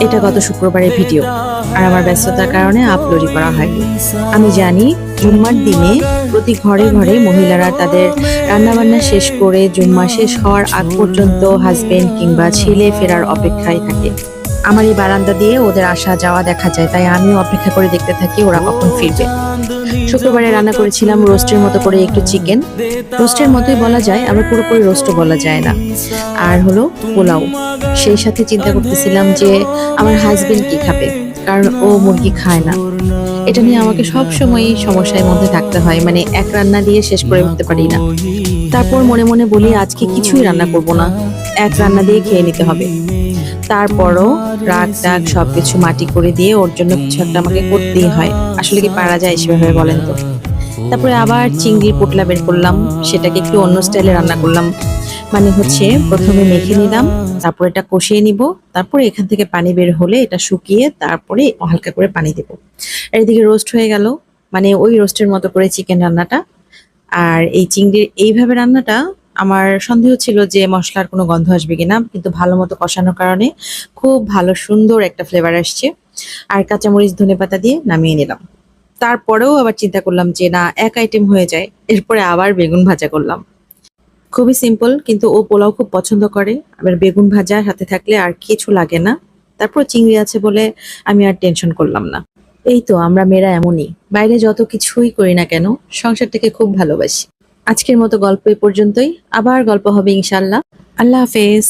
এটা গত শুক্রবারের ভিডিও, আর আমার ব্যস্ততার কারণে আপলোডই করা হয়নি। আমি জানি জুম্মার দিনে প্রতি ঘরে ঘরে মহিলারা তাদের রান্নাবান্না শেষ করে জুম্মা শেষ হওয়ার আগ পর্যন্ত হাজবেন্ড কিংবা ছেলে ফেরার অপেক্ষায় থাকে। আমার এই বারান্দা দিয়ে ওদের আসা যাওয়া দেখা যায়, তাই আমিও অপেক্ষা করে দেখতে থাকি ওরা কখন ফিরবে। শুক্রবারে রান্না করেছিলাম রোস্টের মতো করে একটু চিকেন, রোস্টের মতোই বলা যায়, আবার পুরোপুরি রোস্টও বলা যায় না। আর হলো পোলাও। সেই সাথে চিন্তা করতেছিলাম যে আমার হাজবেন্ড কি খাবে, কারণ ও মুরগি খায় না। এটা নিয়ে আমাকে সব সময় সমস্যার মধ্যে থাকতে হয়, মানে এক রান্না দিয়ে শেষ করে উঠতে পারি না। তারপর মনে মনে বলি আজকে কিছুই রান্না করব না, এক রান্না দিয়ে খেয়ে নিতে হবে। তারপরও রাগ টাগ সবকিছু মাটি করে দিয়ে ওর জন্য কিছু একটা আমাকে করতেই হয়। আসলে কি পারা যায় সেভাবে বলেন তো? তারপরে আবার চিংড়ির পোটলা বের করলাম, সেটাকে একটু অন্য স্টাইলে রান্না করলাম। মানে হচ্ছে প্রথমে মেখে নিলাম, তারপর এটা কষিয়ে নিব, তারপরে এখান থেকে পানি বের হলে এটা শুকিয়ে তারপরে হালকা করে পানি দেব। আর এদিকে রোস্ট হয়ে গেল, মানে ওই রোস্টের মতো করে চিকেন রান্নাটা। আর এই চিংড়ির এইভাবে রান্নাটা আমার সন্দেহ ছিল যে মশলার কোনো গন্ধ আসবে কিনা, কিন্তু ভালো মতো কষানোর কারণে খুব ভালো সুন্দর একটা ফ্লেভার আসছে। আর কাঁচামরিচ ধনেপাতা দিয়ে নামিয়ে নিলাম। তারপরেও আবার চিন্তা করলাম যে না, এক আইটেম হয়ে যায়, এরপরে আবার বেগুন ভাজা করলাম। খুবই সিম্পল, কিন্তু ও পোলাও খুব পছন্দ করে, আবার বেগুন ভাজা সাথে থাকলে আর কিছু লাগে না। তারপর চিংড়ি আছে বলে আমি আর টেনশন করলাম না। এই তো আমরা মেয়েরা এমনই, বাইরে যত কিছুই করি না কেন সংসারটাকে খুব ভালোবাসি। আজকের মতো গল্প এই পর্যন্তই, আবার গল্প হবে ইনশাল্লাহ। আল্লাহ হাফেজ।